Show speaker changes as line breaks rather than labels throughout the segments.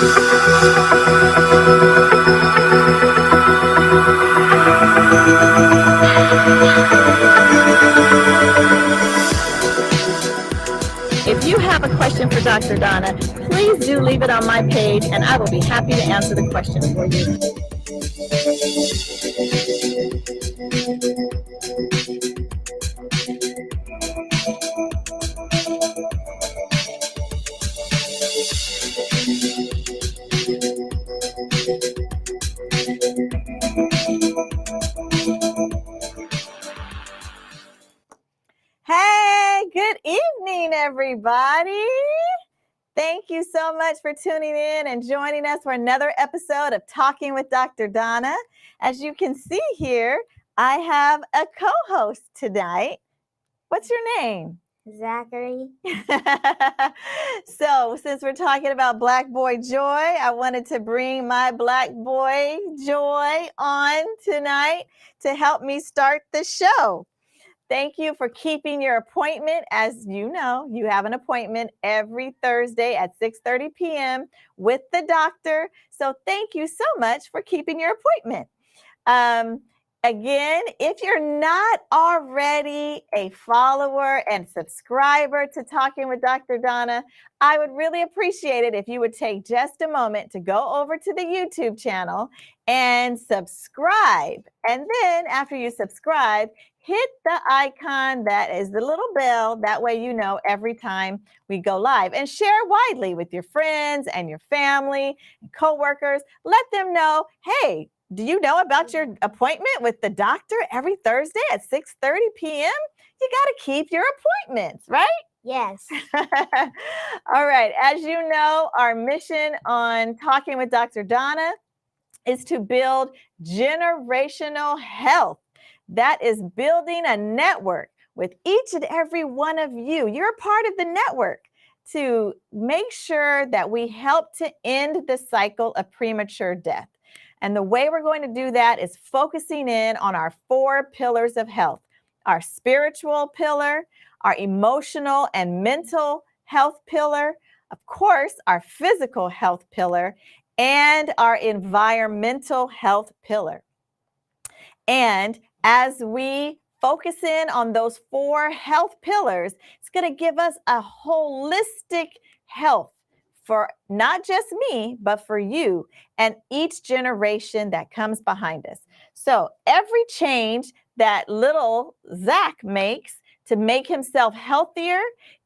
If you have a question for Dr. Donna, please do leave it on my page and I will be happy to answer the question for you. Hey, good evening, everybody. Thank you so much for tuning in and joining us for another episode of Talking with Dr. Donna. As you can see here, I have a co-host tonight. What's your name?
Zachary.
So, since we're talking about Black Boy Joy, I wanted to bring my Black Boy Joy on tonight to help me start the show. Thank you for keeping your appointment. As you know, you have an appointment every Thursday at 6:30 p.m. with the doctor. So thank you so much for keeping your appointment. Again, if you're not already a follower and subscriber to Talking with Dr. Donna, I would really appreciate it if you would take just a moment to go over to the YouTube channel and subscribe. And then after you subscribe, hit the icon that is the little bell. That way you know every time we go live. And share widely with your friends and your family and coworkers. Let them know, hey, do you know about your appointment with the doctor every Thursday at 6:30 p.m.? You got to keep your appointments, right?
Yes.
All right. As you know, our mission on Talking with Dr. Donna is to build generational health. That is building a network with each and every one of you. You're a part of the network to make sure that we help to end the cycle of premature death. And the way we're going to do that is focusing in on our 4 pillars of health: our spiritual pillar, our emotional and mental health pillar, of course, our physical health pillar, and our environmental health pillar. And as we focus in on those 4 health pillars, it's going to give us a holistic health for not just me, but for you and each generation that comes behind us. So every change that little Zach makes to make himself healthier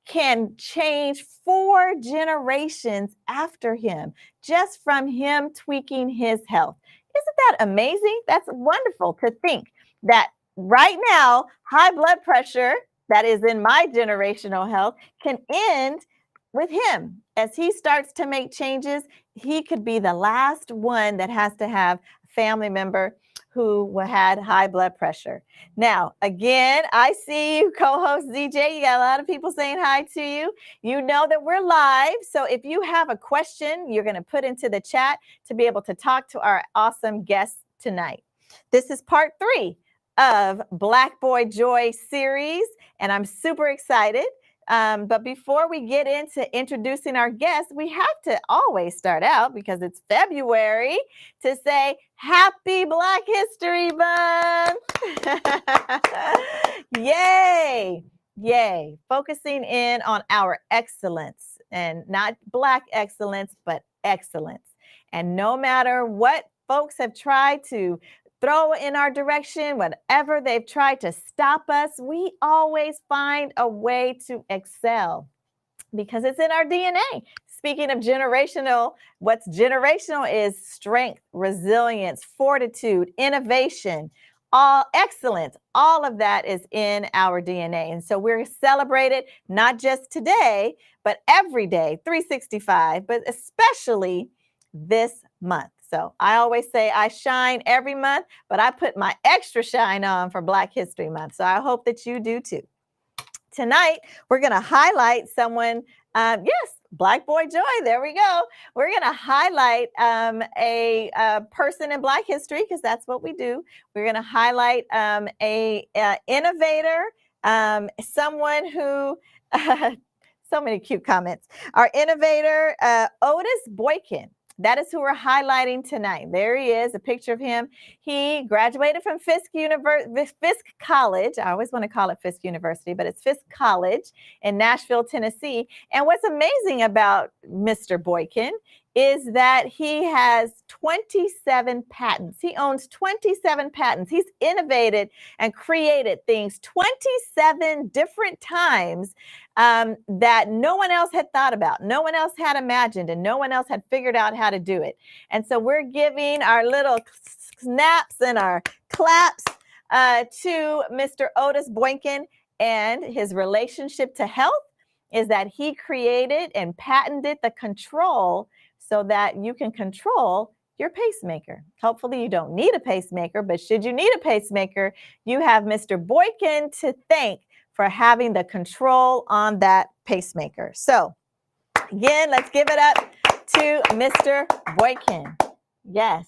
can change 4 generations after him, just from him tweaking his health. Isn't that amazing? That's wonderful to think that right now, high blood pressure that is in my generational health can end with him. As he starts to make changes, he could be the last one that has to have a family member who had high blood pressure. Now, again, I see you, co-host ZJ. You got a lot of people saying hi to you. You know that we're live. So if you have a question, you're going to put into the chat to be able to talk to our awesome guests tonight. This is part 3 of Black Boy Joy series, and I'm super excited. But before we get into introducing our guests, we have to always start out, because it's February, to say Happy Black History Month. Yay! Yay! Focusing in on our excellence, and not Black excellence, but excellence. And no matter what folks have tried to throw in our direction, whatever they've tried to stop us, we always find a way to excel because it's in our DNA. Speaking of generational, what's generational is strength, resilience, fortitude, innovation, all excellence. All of that is in our DNA. And so we're celebrated not just today, but every day, 365, but especially this month. So I always say I shine every month, but I put my extra shine on for Black History Month. So I hope that you do too. Tonight, we're going to highlight someone, yes, Black Boy Joy, there we go. We're going to highlight a person in Black history, because that's what we do. We're going to highlight a innovator, someone who, so many cute comments. Our innovator, Otis Boykin. That is who we're highlighting tonight. There he is, a picture of him. He graduated from Fisk College. I always want to call it Fisk University, but it's Fisk College in Nashville, Tennessee. And what's amazing about Mr. Boykin is that he has 27 patents. He owns 27 patents. He's innovated and created things 27 different times that no one else had thought about, no one else had imagined, and no one else had figured out how to do it. And so we're giving our little snaps and our claps to Mr. Otis Boykin, and his relationship to health is that he created and patented the control so that you can control your pacemaker. Hopefully you don't need a pacemaker, but should you need a pacemaker, you have Mr. Boykin to thank for having the control on that pacemaker. So again, let's give it up to Mr. Boykin. Yes.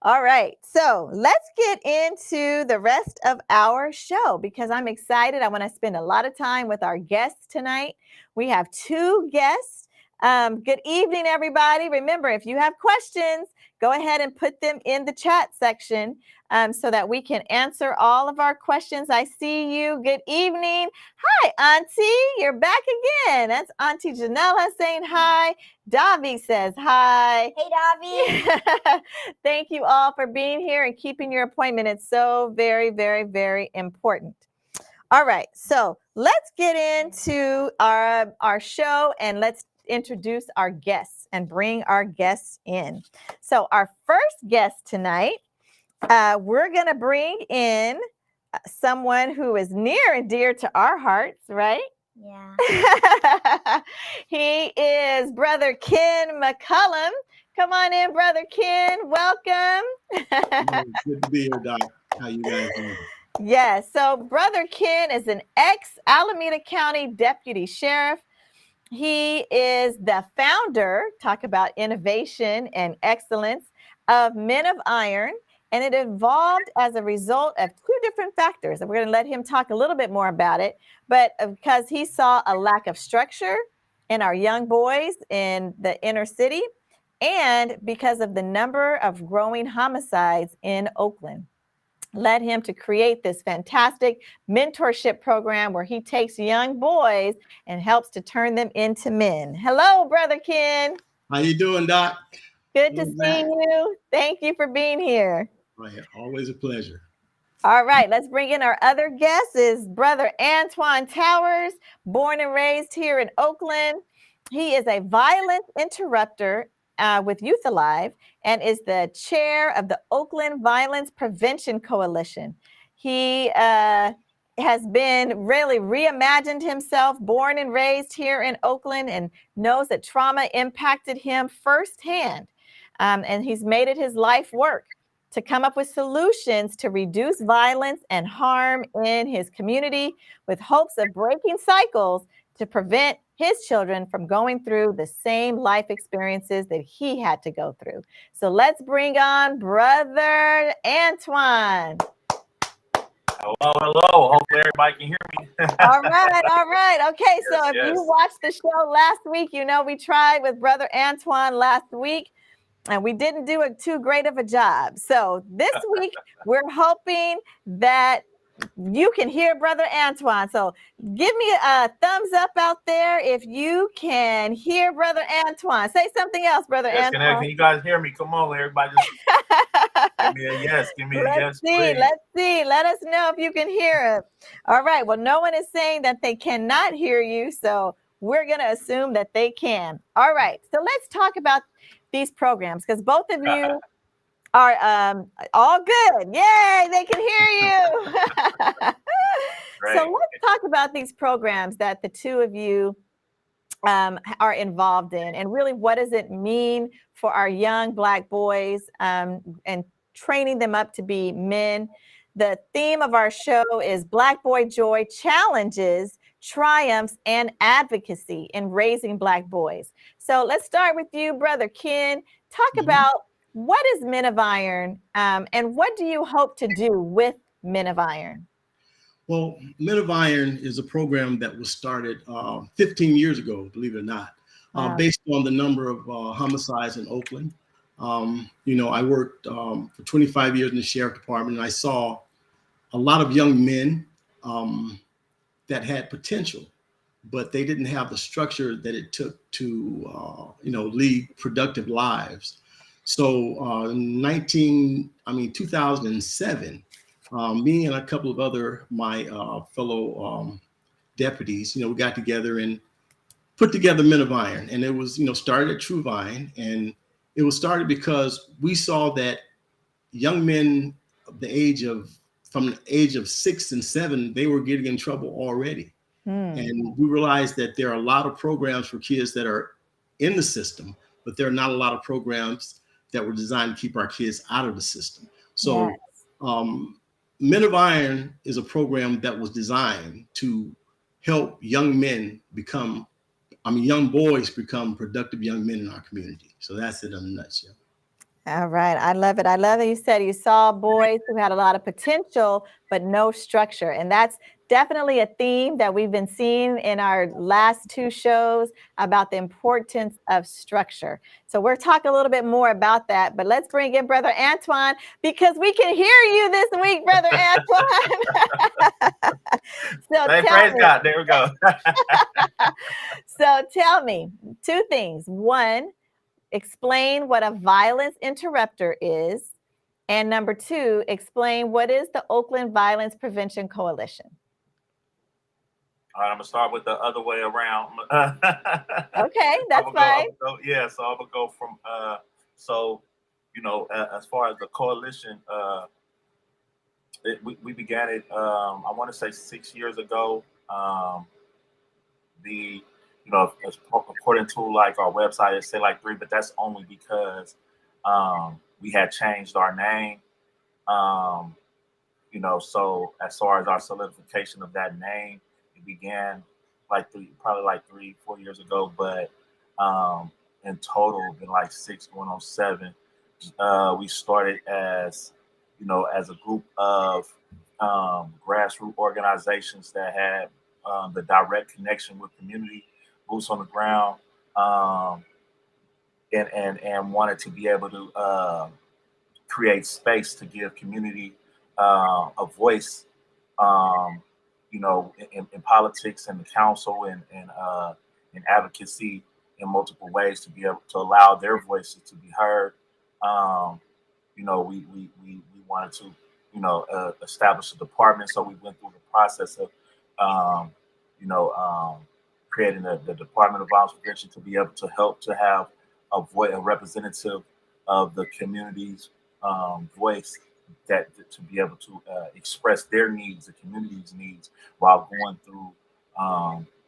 All right. So let's get into the rest of our show because I'm excited. I want to spend a lot of time with our guests tonight. We have two guests. Good evening, everybody. Remember, if you have questions, go ahead and put them in the chat section so that we can answer all of our questions. I see you. Good evening. Hi, Auntie. You're back again. That's Auntie Janella saying hi. Davi says hi.
Hey, Davi.
Thank you all for being here and keeping your appointment. It's so very, very, very important. All right. So let's get into our show and let's introduce our guests and bring our guests in. So our first guest tonight, we're going to bring in someone who is near and dear to our hearts, right?
Yeah.
He is Brother Ken Mccullum. Come on in, Brother Ken. Welcome.
Good to be here, Doc. How you guys doing?
Yes. So Brother Ken is an ex-Alameda County Deputy Sheriff. He is the founder, talk about innovation and excellence, of Men of Iron, and it evolved as a result of two different factors. And we're going to let him talk a little bit more about it, but because he saw a lack of structure in our young boys in the inner city, and because of the number of growing homicides in Oakland, led him to create this fantastic mentorship program where he takes young boys and helps to turn them into men. Hello, Brother Ken.
How you doing, Doc?
Good to see you. Thank you for being here.
Right, always a pleasure.
All right, let's bring in our other guest is Brother Antoine Towers, born and raised here in Oakland. He is a violence interrupter with Youth Alive and is the chair of the Oakland Violence Prevention Coalition. He has been really reimagined himself, born and raised here in Oakland, and knows that trauma impacted him firsthand. And he's made it his life work to come up with solutions to reduce violence and harm in his community with hopes of breaking cycles to prevent his children from going through the same life experiences that he had to go through. So let's bring on Brother Antoine.
Hello, hello. Hopefully everybody can hear me.
All right. Okay, so if
yes.
you watched the show last week, you know we tried with Brother Antoine last week, and we didn't do too great of a job. So this week, we're hoping that you can hear Brother Antoine. So give me a thumbs up out there if you can hear Brother Antoine. Say something else, Brother Antoine.
Can you guys hear me? Come on, everybody. Just give me a yes. Give me a yes, please.
Let's see. Let us know if you can hear him. All right. Well, no one is saying that they cannot hear you, so we're going to assume that they can. All right. So let's talk about these programs because both of you are all good. Yay, they can hear you. So let's talk about these programs that the two of you are involved in, and really what does it mean for our young Black boys and training them up to be men. The theme of our show is Black Boy Joy Challenges, Triumphs, and Advocacy in Raising Black Boys. So let's start with you, Brother Ken. Talk about what is Men of Iron and what do you hope to do with Men of Iron?
Well, Men of Iron is a program that was started 15 years ago, believe it or not.
Wow.
based on the number of homicides in Oakland. I worked for 25 years in the sheriff department, and I saw a lot of young men that had potential, but they didn't have the structure that it took to, lead productive lives. So in 2007, me and a couple of other my fellow deputies, we got together and put together Men of Iron, and it was, started at True Vine, and it was started because we saw that young men of from the age of 6 and 7, they were getting in trouble already. And we realized that there are a lot of programs for kids that are in the system, but there are not a lot of programs that were designed to keep our kids out of the system. So Men of Iron is a program that was designed to help young boys become productive young men in our community. So that's it in a nutshell.
All right. I love it. I love that you said you saw boys who had a lot of potential, but no structure. And that's definitely a theme that we've been seeing in our last 2 shows about the importance of structure. So we'll talk a little bit more about that, but let's bring in Brother Antoine, because we can hear you this week, Brother Antoine.
Hey, praise God. There we go.
So tell me 2 things. 1, explain what a violence interrupter is. And number 2, explain what is the Oakland Violence Prevention Coalition.
All right, I'm gonna start with the other way around.
Okay, that's fine.
So I'm gonna go from as far as the coalition, we began it. I want to say 6 years ago. According to like our website, it said like 3, but that's only because we had changed our name. So as far as our solidification of that name, it began probably 3-4 years ago, but in total, been like 6 going on 7. We started as a group of grassroots organizations that had the direct connection with community, boots on the ground, and wanted to be able to create space to give community a voice, in politics and the council and advocacy in multiple ways, to be able to allow their voices to be heard. We wanted to establish a department, so we went through the process of creating the Department of Violence Prevention to be able to help to have a representative of the community's voice, that to be able to express their needs, the community's needs, while going through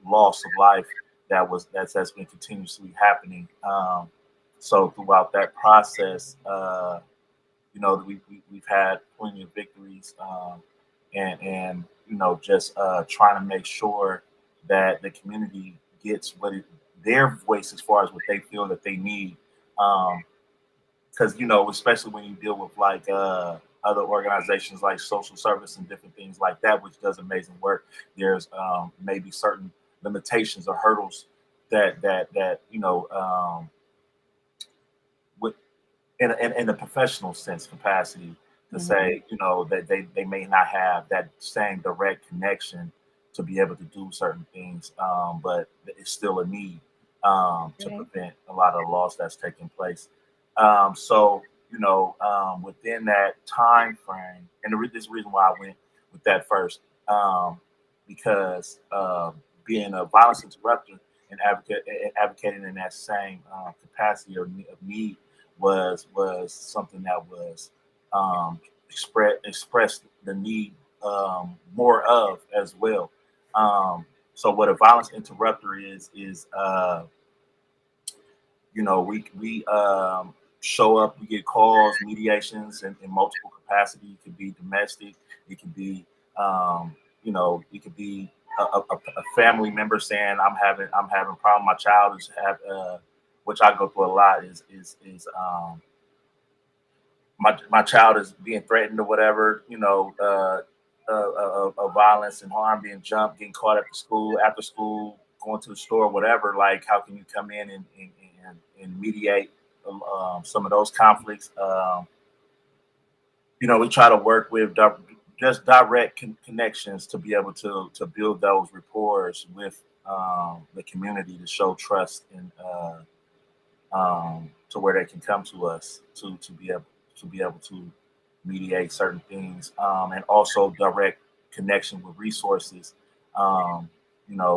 loss of life that's been continuously happening. So throughout that process, we've had plenty of victories, and just trying to make sure that the community gets their voice as far as what they feel that they need. Because especially when you deal with like other organizations like social service and different things like that, which does amazing work, there's maybe certain limitations or hurdles that with in the professional sense capacity to say that they may not have that same direct connection to be able to do certain things, but it's still a need to prevent a lot of loss that's taking place. Within that time frame, and this is the reason why I went with that first, because being a violence interrupter and advocating in that same capacity of need was something that was expressed the need more of as well. So what a violence interrupter is we show up, we get calls, mediations in multiple capacity. It could be domestic, it could be it could be a family member saying I'm having a problem. My child is which I go through a lot is my child is being threatened or whatever, of violence and harm, being jumped, getting caught after school, going to the store, whatever, like how can you come in and mediate some of those conflicts. We try to work with just direct connections to be able to build those rapports with the community to show trust and to where they can come to us to be able to mediate certain things, and also direct connection with resources.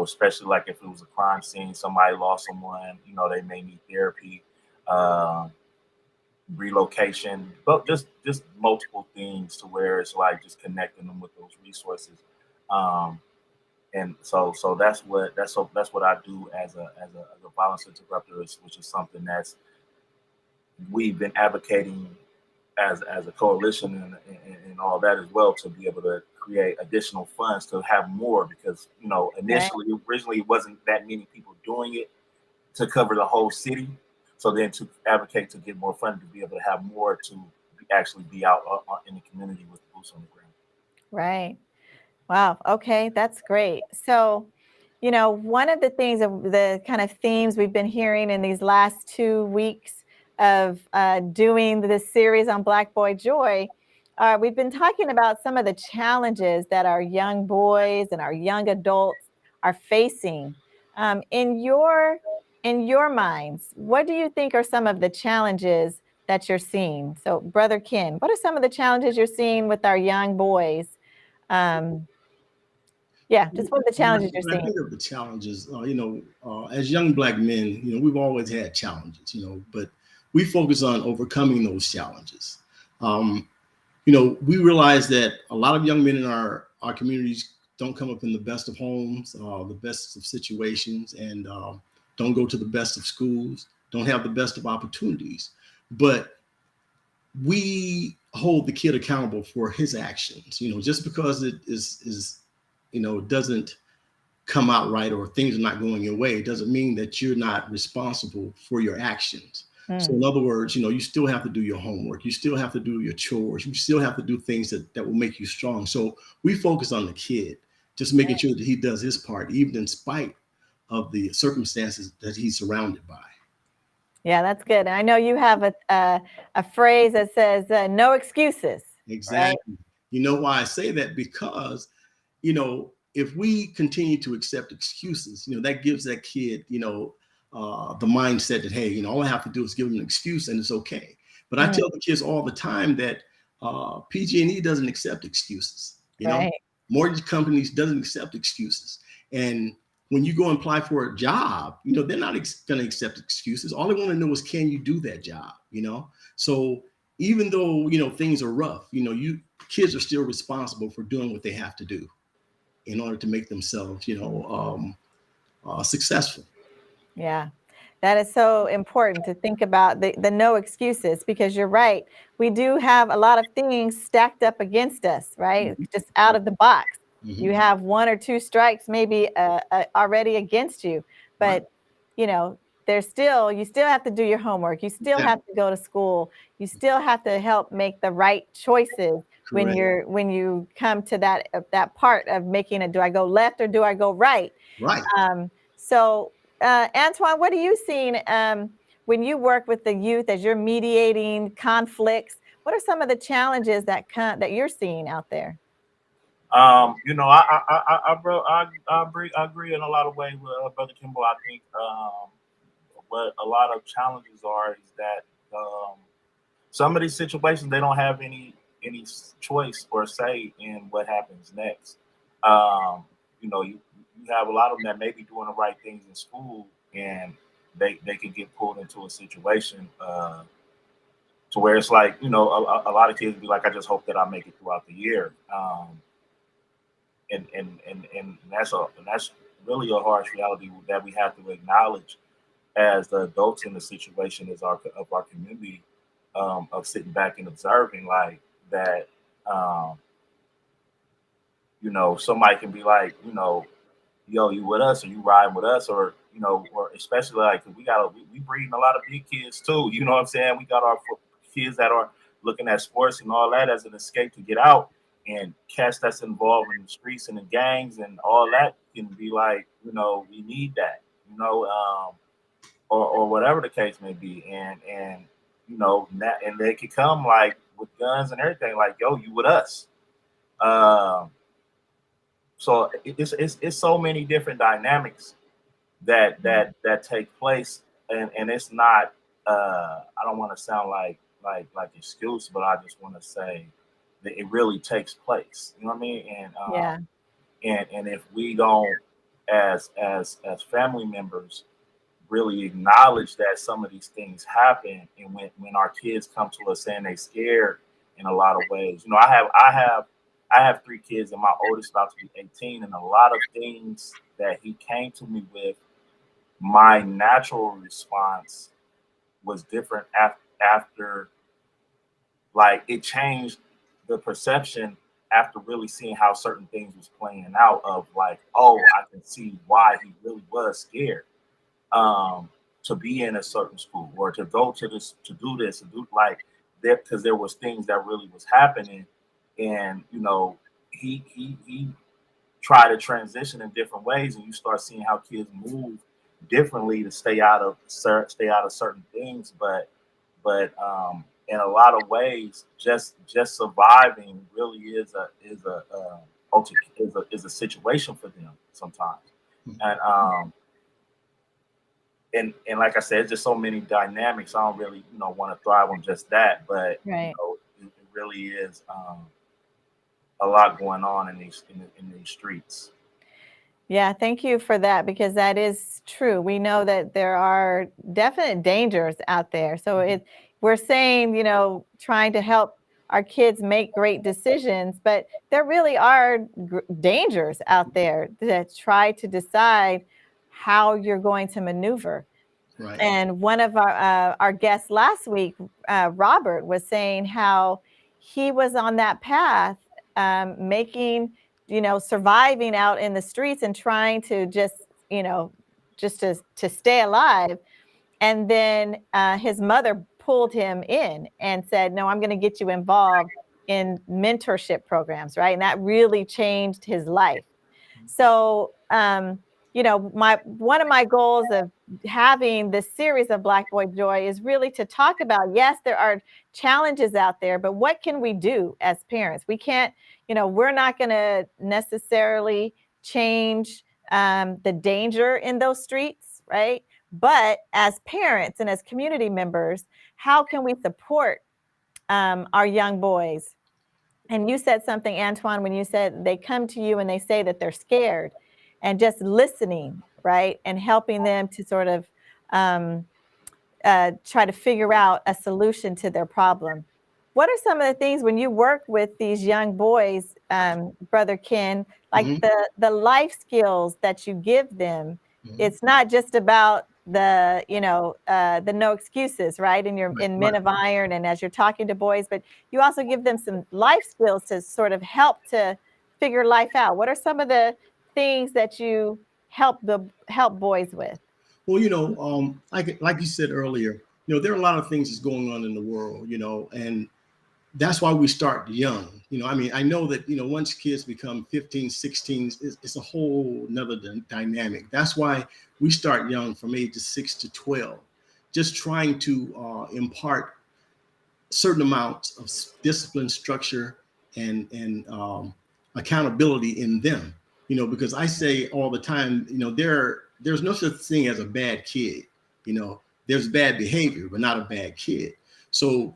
Especially like if it was a crime scene, somebody lost someone, they may need therapy, relocation, but just multiple things to where it's like just connecting them with those resources. And so that's what I do as a violence interrupter, which is something we've been advocating as a coalition and all that as well, to be able to create additional funds to have more, because originally it wasn't that many people doing it to cover the whole city. So then to advocate to get more funding to be able to have more to actually be out in the community with the boots on the ground.
Right. Wow. Okay, that's great. So, one of the things of the kind of themes we've been hearing in these last 2 weeks of doing this series on Black Boy Joy, we've been talking about some of the challenges that our young boys and our young adults are facing. In your minds, what do you think are some of the challenges that you're seeing? So, Brother Ken, what are some of the challenges you're seeing with our young boys? Just what are the challenges you're
When I
seeing?
think of the challenges, as young Black men, we've always had challenges, but we focus on overcoming those challenges. We realize that a lot of young men in our communities don't come up in the best of homes, the best of situations, and don't go to the best of schools, don't have the best of opportunities. But we hold the kid accountable for his actions. Just because it is doesn't come out right or things are not going your way, doesn't mean that you're not responsible for your actions. So in other words, you still have to do your homework. You still have to do your chores. You still have to do things that will make you strong. So we focus on the kid, just making sure that he does his part, even in spite of the circumstances that he's surrounded by.
Yeah, that's good. I know you have a phrase that says no excuses.
Exactly.
Right?
Why I say that? Because, if we continue to accept excuses, that gives that kid, the mindset that, hey, all I have to do is give them an excuse and it's okay. But I tell the kids all the time that PG&E doesn't accept excuses.
Right.
Mortgage companies doesn't accept excuses. And when you go and apply for a job, they're not going to accept excuses. All they want to know is, can you do that job? So even though, things are rough, kids are still responsible for doing what they have to do in order to make themselves, successful.
Yeah, that is so important to think about the no excuses, because you're right. We do have a lot of things stacked up against us, right?
Mm-hmm.
Just out of the box.
Mm-hmm.
You have 1 or 2 strikes maybe already against you, but you still have to do your homework. You still have to go to school. You still have to help make the right choices.
Correct.
when you come to that part of making it. Do I go left or do I go right?
Right.
So, Antoine, what are you seeing when you work with the youth as you're mediating conflicts? What are some of the challenges that you're seeing out there?
I agree in a lot of ways with Brother Kimball. I think what a lot of challenges are is that some of these situations, they don't have any choice or say in what happens next. You have a lot of them that may be doing the right things in school, and they can get pulled into a situation to where it's like, a lot of kids be like, I just hope that I make it throughout the year. And that's really a harsh reality that we have to acknowledge as the adults in the situation of our community, of sitting back and observing like that. Somebody can be like, yo, you with us, or you riding with us, or or especially like we breeding a lot of big kids too. You know what I'm saying? We got our kids that are looking at sports and all that as an escape to get out, and cats that's involved in the streets and the gangs and all that can be like, we need that, or whatever the case may be, and and they could come like with guns and everything, like, yo, you with us. Um, so it's so many different dynamics that take place, and it's not. I don't want to sound like excuse, but I just want to say that it really takes place. You know what I mean?
Yeah.
And if we don't, as family members, really acknowledge that some of these things happen, and when our kids come to us saying they scared in a lot of ways, I have 3 kids, and my oldest about to be 18, and a lot of things that he came to me with, my natural response was different after, like, it changed the perception after really seeing how certain things was playing out, of like, oh, I can see why he really was scared, to be in a certain school, or to go to this, to do this, to do like that, because there was things that really was happening. And he tried to transition in different ways, and you start seeing how kids move differently to stay out of certain things. But in a lot of ways, just surviving really is a situation for them sometimes. And like I said, it's just so many dynamics. I don't really want to thrive on just that, but
Right.
it really is a lot going on in these streets.
Yeah, thank you for that, because that is true. We know that there are definite dangers out there. So we're saying, trying to help our kids make great decisions, but there really are dangers out there that try to decide how you're going to maneuver.
Right.
And one of our guests last week, Robert, was saying how he was on that path, making, surviving out in the streets and trying to just to stay alive. And then his mother pulled him in and said, no, I'm going to get you involved in mentorship programs, right? And that really changed his life. So, one of my goals of having this series of Black Boy Joy is really to talk about, yes, there are challenges out there, but what can we do as parents? We can't, we're not going to necessarily change the danger in those streets, right? But as parents and as community members, how can we support our young boys? And you said something, Antoine, when you said they come to you and they say that they're scared, and just listening, right? And helping them to sort of try to figure out a solution to their problem. What are some of the things when you work with these young boys, Brother Ken, like the life skills that you give them? It's not just about the no excuses, right? In Men of Iron, and as you're talking to boys, but you also give them some life skills to sort of help to figure life out. What are some of the things that you help boys with?
Well, like you said earlier, there are a lot of things that's going on in the world, and that's why we start young. I know that, once kids become 15, 16, it's a whole nother dynamic. That's why we start young, from ages 6 to 12, just trying to impart certain amounts of discipline, structure, and accountability in them. Because I say all the time, there's no such thing as a bad kid. There's bad behavior, but not a bad kid. So,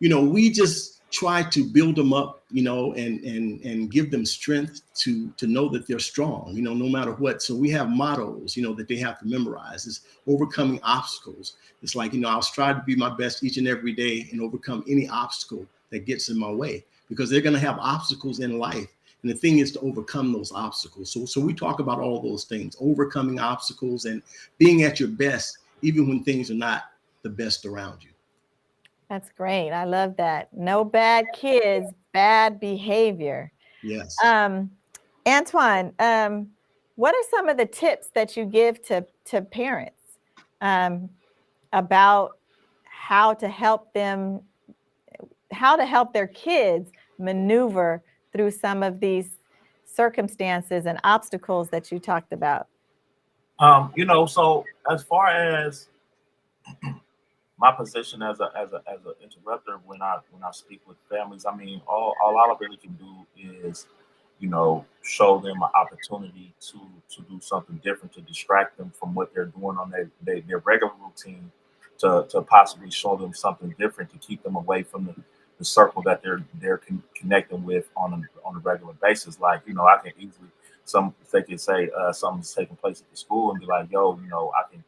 we just try to build them up, and give them strength to know that they're strong, no matter what. So we have mottos, that they have to memorize. It's overcoming obstacles. It's like, I'll strive to be my best each and every day and overcome any obstacle that gets in my way, because they're going to have obstacles in life. And the thing is to overcome those obstacles. So we talk about all those things, overcoming obstacles and being at your best, even when things are not the best around you.
That's great. I love that. No bad kids, bad behavior.
Yes.
Antoine, what are some of the tips that you give to parents about how to help their kids maneuver through some of these circumstances and obstacles that you talked about?
So as far as my position as a interrupter when I speak with families, I mean, all I really can do is, show them an opportunity to do something different to distract them from what they're doing on their regular routine, to possibly show them something different to keep them away from the circle that they're connecting with on a regular basis. Like, I can easily, some they can say something's taking place at the school and be like, yo, I can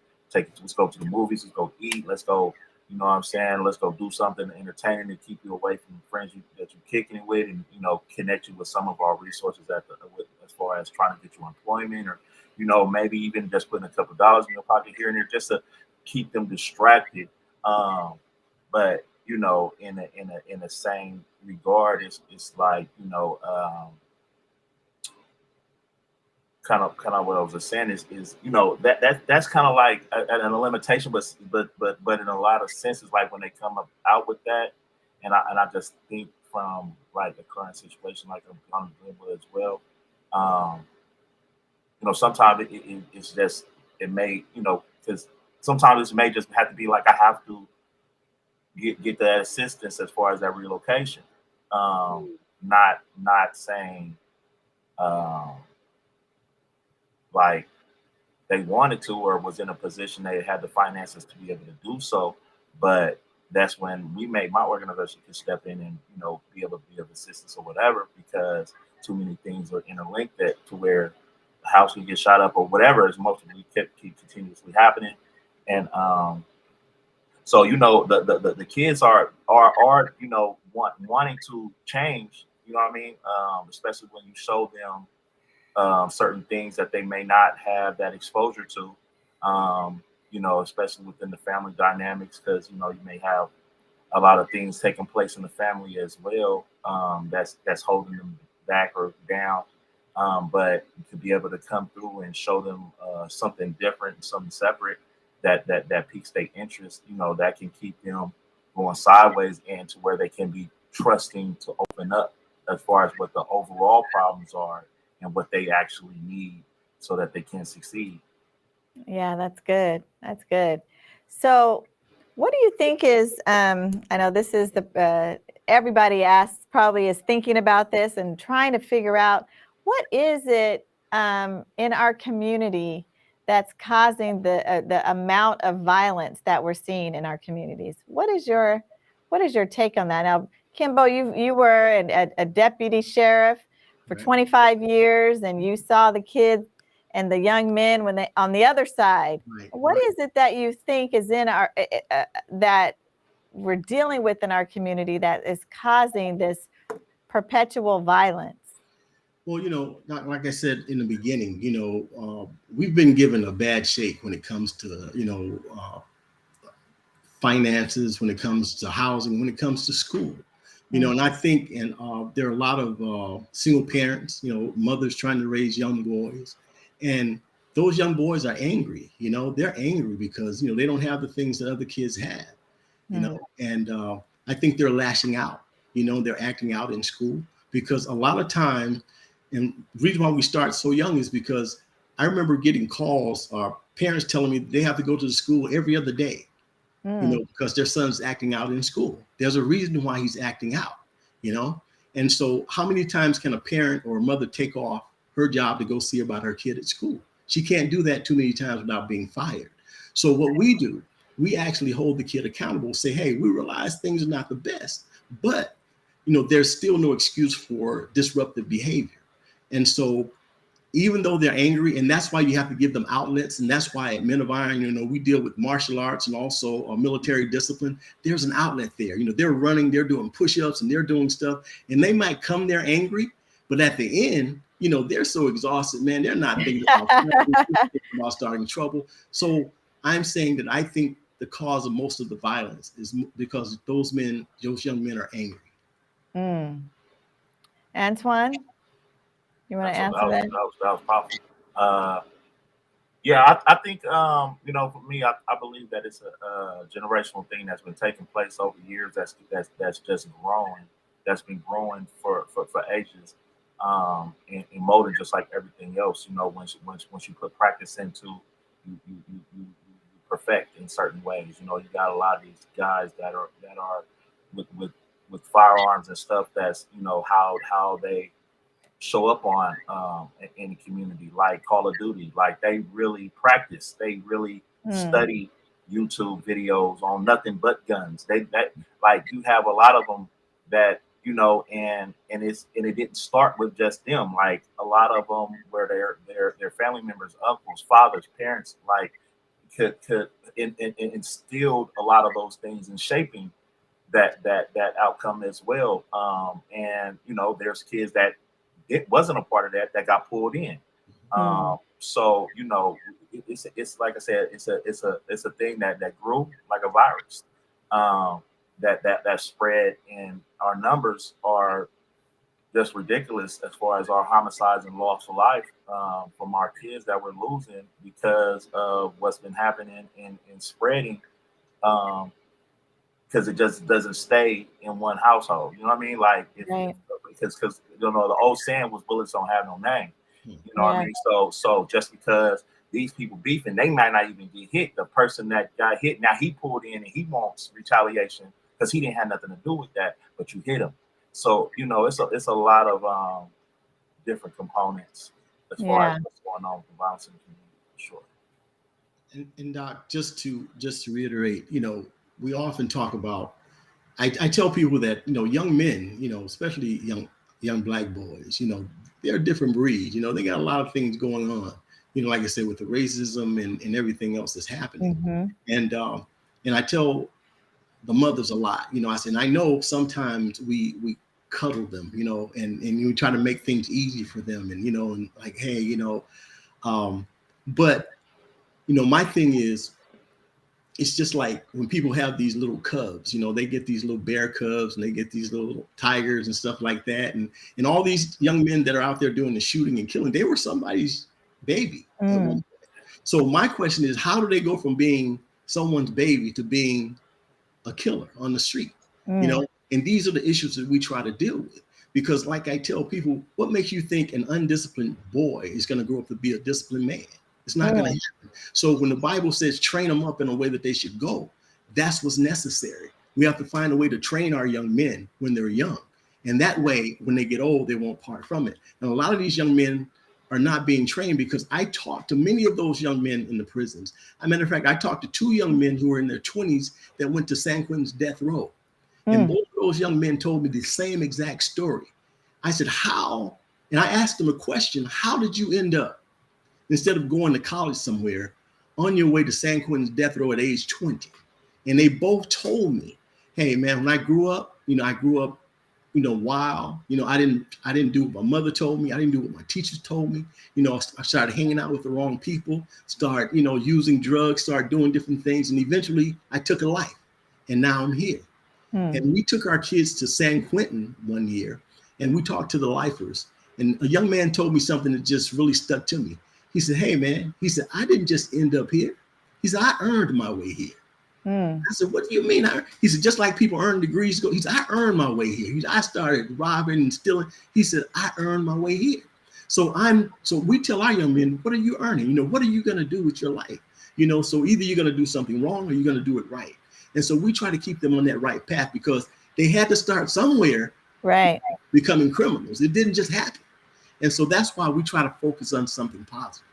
let's go to the movies, let's go eat, let's go, what I'm saying, let's go do something entertaining to keep you away from the friends that you're kicking it with, and connect you with some of our resources as far as trying to get you employment, or maybe even just putting a couple of dollars in your pocket here and there just to keep them distracted. But in the same regard, it's like, kind of what I was just saying is that's kind of like a limitation, but in a lot of senses, like when they come out with that, and I just think from like the current situation, like I'm dealing with as well. Um, Sometimes it's just, it may, because sometimes it may just have to be like, I have to get that assistance as far as that relocation. Not saying um, like they wanted to or was in a position they had the finances to be able to do so, but that's when my organization can step in and be able to be of assistance or whatever, because too many things are interlinked that to where the house can get shot up or whatever is mostly keep continuously happening. And so the kids are wanting to change, what I mean, especially when you show them certain things that they may not have that exposure to, especially within the family dynamics, because you may have a lot of things taking place in the family as well, that's holding them back or down. But to be able to come through and show them something different and something separate that piques their interest, that can keep them going sideways and to where they can be trusting to open up as far as what the overall problems are and what they actually need so that they can succeed.
Yeah, that's good. That's good. So, what do you think is? I know this is everybody asks, probably is thinking about this and trying to figure out what is it in our community that's causing the amount of violence that we're seeing in our communities. What is your take on that? Now, Kimbo, you were a deputy sheriff for
Right.
25 years, and you saw the kids and the young men when they on the other side.
Right.
What
Right.
is it that you think is in our that we're dealing with in our community that is causing this perpetual violence?
Well, like I said in the beginning, we've been given a bad shake when it comes to, finances, when it comes to housing, when it comes to school, and I think, and there are a lot of single parents, mothers trying to raise young boys, and those young boys are angry. They're angry because they don't have the things that other kids have, and I think they're lashing out. They're acting out in school because a lot of times, and the reason why we start so young is because I remember getting calls, parents telling me they have to go to the school every other day, because their son's acting out in school. There's a reason why he's acting out, you know? And so how many times can a parent or a mother take off her job to go see about her kid at school? She can't do that too many times without being fired. So what we do, we actually hold the kid accountable, say, hey, we realize things are not the best, but there's still no excuse for disruptive behavior. And so even though they're angry, and that's why you have to give them outlets, and that's why at Men of Iron, we deal with martial arts and also military discipline. There's an outlet there. They're running, they're doing push-ups, and they're doing stuff, and they might come there angry, but at the end, they're so exhausted, man. They're not thinking about starting trouble. So I'm saying that I think the cause of most of the violence is because those young men are angry.
Antoine, you want to answer that?
That was powerful. Yeah, I think for me, I believe that it's a generational thing that's been taking place over years. That's just growing. That's been growing for ages, and molding just like everything else. Once you put practice into you perfect in certain ways. You know, you got a lot of these guys that are with with firearms and stuff. That's, you know, how they show up on in the community, like Call of Duty. Like they really practice. They really
Mm,
study YouTube videos on nothing but guns. They that like you have a lot of them that, you know, and it didn't start with just them. Like a lot of them where their family members, uncles, fathers, parents, like could instilled a lot of those things in shaping that outcome as well. And you know, there's kids that it wasn't a part of that got pulled in.
mm,
So you know, it's like I said, it's a thing that grew like a virus. That spread, and our numbers are just ridiculous as far as our homicides and loss of life from our kids that we're losing because of what's been happening and spreading. Um, because it just doesn't stay in one household. You know what I mean? Like if
right.
because you know the old saying was bullets don't have no name. You know what I
Yeah.
mean? So just because these people beefing, they might not even get hit. The person that got hit, now he pulled in and he wants retaliation because he didn't have nothing to do with that, but you hit him. So you know it's a lot of different components as far as
Yeah.
what's going on with the violence in the community for sure.
And Doc, just to reiterate, we often talk about. I tell people that young men, especially young black boys, they're a different breed. They got a lot of things going on. Like I said, with the racism and everything else that's happening.
Hmm.
And I tell the mothers a lot. I said, I know sometimes we cuddle them, and you try to make things easy for them, and like, hey, um, but my thing is, it's just like when people have these little cubs, they get these little bear cubs and they get these little tigers and stuff like that. And all these young men that are out there doing the shooting and killing, they were somebody's baby at one
Mm,
point. So my question is, how do they go from being someone's baby to being a killer on the street?
mm,
And these are the issues that we try to deal with. Because like I tell people, what makes you think an undisciplined boy is going to grow up to be a disciplined man? It's not going to
mm,
happen. So when the Bible says train them up in a way that they should go, that's what's necessary. We have to find a way to train our young men when they're young. And that way, when they get old, they won't part from it. And a lot of these young men are not being trained because I talked to many of those young men in the prisons. As a matter of fact, I talked to 2 young men who were in their 20s that went to San Quentin's death row. And
mm,
both of those young men told me the same exact story. I said, how? And I asked them a question: how did you end up, instead of going to college somewhere, on your way to San Quentin's death row at age 20? And they both told me, hey man, when I grew up, I grew up, wild. I didn't do what my mother told me. I didn't do what my teachers told me. I started hanging out with the wrong people, start, using drugs, start doing different things. And eventually I took a life, and now I'm here.
mm,
And we took our kids to San Quentin one year and we talked to the lifers. And a young man told me something that just really stuck to me. He said, hey, man, he said, I didn't just end up here. He said, I earned my way here.
mm,
I said, what do you mean? He said, just like people earn degrees. He said, I earned my way here. He said, I started robbing and stealing. He said, I earned my way here. So we tell our young men, what are you earning? What are you going to do with your life? So either you're going to do something wrong or you're going to do it right. And so we try to keep them on that right path because they had to start somewhere
right.
becoming criminals. It didn't just happen. And so that's why we try to focus on something positive.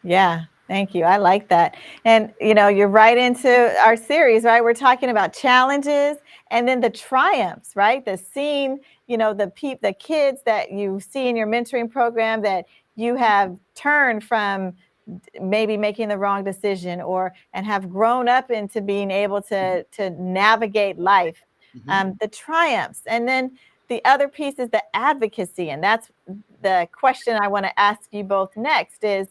Yeah. Thank you. I like that. And, you're right into our series, right? We're talking about challenges and then the triumphs, right? The scene, the kids that you see in your mentoring program that you have turned from maybe making the wrong decision and have grown up into being able to navigate life.
Mm-hmm.
The triumphs, and then the other piece is the advocacy, and that's the question I want to ask you both next is,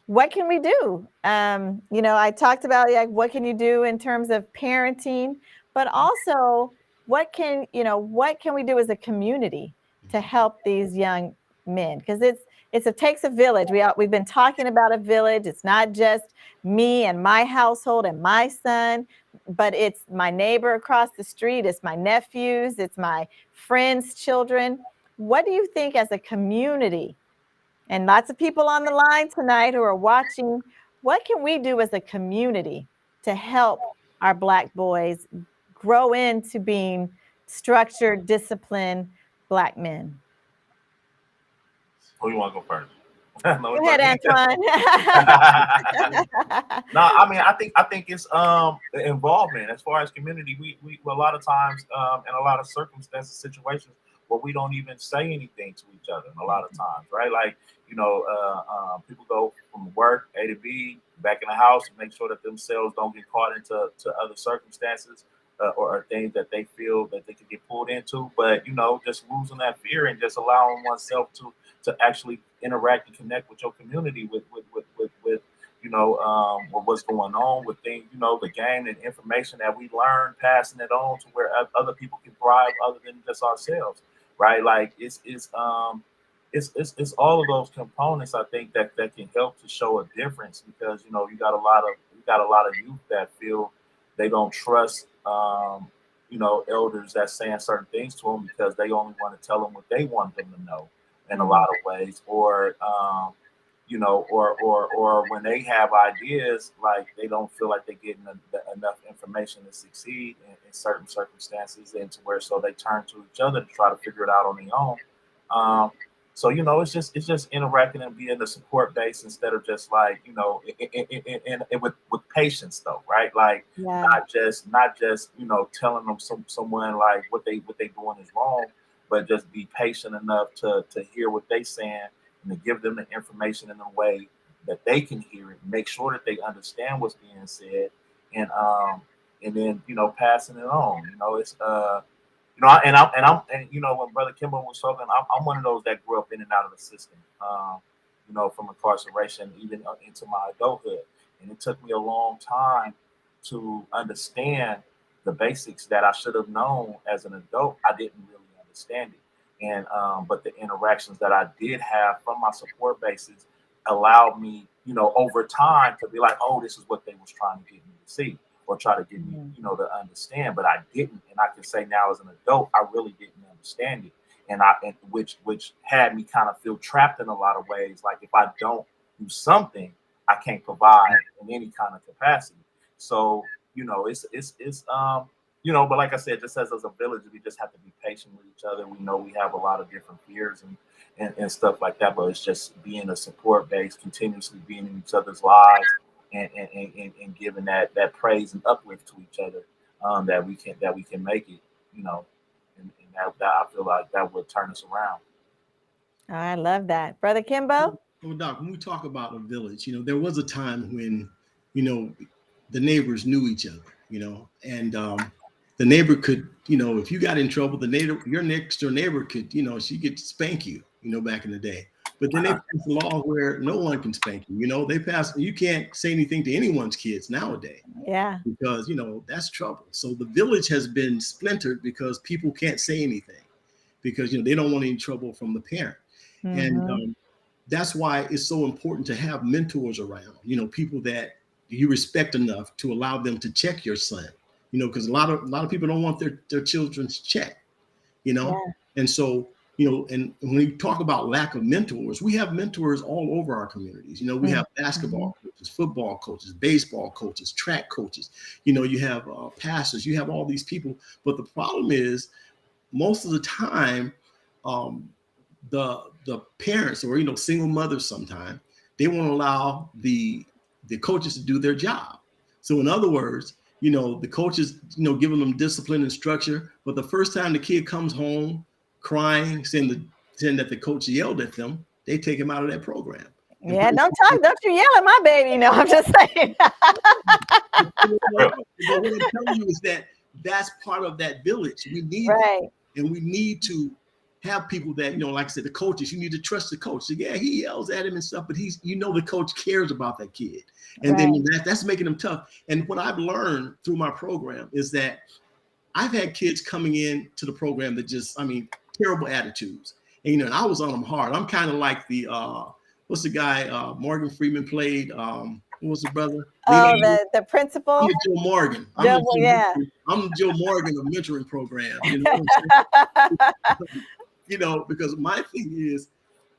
what can we do? I talked about like what can you do in terms of parenting, but also what can we do as a community to help these young men? Because it takes a village. We've been talking about a village. It's not just me and my household and my son, but it's my neighbor across the street. It's my nephews. It's my friends' children. What do you think as a community? And lots of people on the line tonight who are watching, what can we do as a community to help our Black boys grow into being structured, disciplined Black men?
Who you want to go first?
Go ahead, Antoine.
No, I mean, I think it's involvement as far as community. We a lot of times in a lot of circumstances, situations where we don't even say anything to each other. A lot of times, right? Like, you know, people go from work A to B, back in the house, and make sure that themselves don't get caught into other circumstances or things that they feel that they could get pulled into. But you know, just losing that fear and just allowing oneself to actually interact and connect with your community with you know with what's going on with things, you know, the game and information that we learn, passing it on to where other people can thrive other than just ourselves, right? Like it's all of those components I think that can help to show a difference, because you know you got a lot of youth that feel they don't trust you know, elders that's saying certain things to them because they only want to tell them what they want them to know in a lot of ways, or you know, or when they have ideas, like they don't feel like they're getting enough information to succeed in certain circumstances, and to where so they turn to each other to try to figure it out on their own. So you know, it's just interacting and being the support base instead of just like, you know, and with patience though, right? Like
Yeah.
not just you know telling them someone like what they doing is wrong, but just be patient enough to hear what they saying and to give them the information in a way that they can hear it, make sure that they understand what's being said, and then you know passing it on. You know, it's you know, and you know, when Brother Kimball was talking, I'm one of those that grew up in and out of the system, you know, from incarceration even into my adulthood, and it took me a long time to understand the basics that I should have known as an adult. I didn't really understand it, and but the interactions that I did have from my support bases allowed me, you know, over time to be like, oh, this is what they was trying to get me to see, or try to get me, you know, to understand, but I didn't. And I can say now as an adult, I really didn't understand it. And which had me kind of feel trapped in a lot of ways. Like if I don't do something, I can't provide in any kind of capacity. So, you know, it's you know, but like I said, just as a village, we just have to be patient with each other. We know we have a lot of different fears and stuff like that, but it's just being a support base, continuously being in each other's lives, and giving that praise and uplift to each other, that we can make it, you know, and that I feel like that would turn us around.
Oh, I love that. Brother Kimbo?
Well, Doc, when we talk about a village, you know, there was a time when, you know, the neighbors knew each other, you know, and the neighbor could, you know, if you got in trouble, the neighbor, your next door neighbor could, you know, she could spank you, you know, back in the day. But then they passed a law where no one can spank you. You know, you can't say anything to anyone's kids nowadays.
Yeah.
Because, you know, that's trouble. So the village has been splintered because people can't say anything because, you know, they don't want any trouble from the parent.
Mm-hmm.
And that's why it's so important to have mentors around, you know, people that you respect enough to allow them to check your son, you know, because a lot of people don't want their children's checked, you know, and so, you know, and when we talk about lack of mentors, we have mentors all over our communities. You know, we have basketball coaches, football coaches, baseball coaches, track coaches. You know, you have pastors, you have all these people. But the problem is, most of the time, the parents or, you know, single mothers sometimes, they won't allow the coaches to do their job. So in other words, you know, the coaches, you know, giving them discipline and structure, but the first time the kid comes home crying, saying that the coach yelled at them, they take him out of that program.
Yeah, don't you yell at my baby. No, I'm just saying.
What I'm telling you is that that's part of that village. We need that. And we need to have people that, you know, like I said, the coaches, you need to trust the coach. So yeah, he yells at him and stuff, but you know, the coach cares about that kid. And then that's making them tough. And what I've learned through my program is that I've had kids coming in to the program that just, I mean, terrible attitudes. And, you know, and I was on them hard. I'm kind of like the, what's the guy Morgan Freeman played? What was the brother?
Oh, the principal?
I'm Joe Morgan. I'm the Joe Morgan of mentoring program. You know, you know, because my thing is,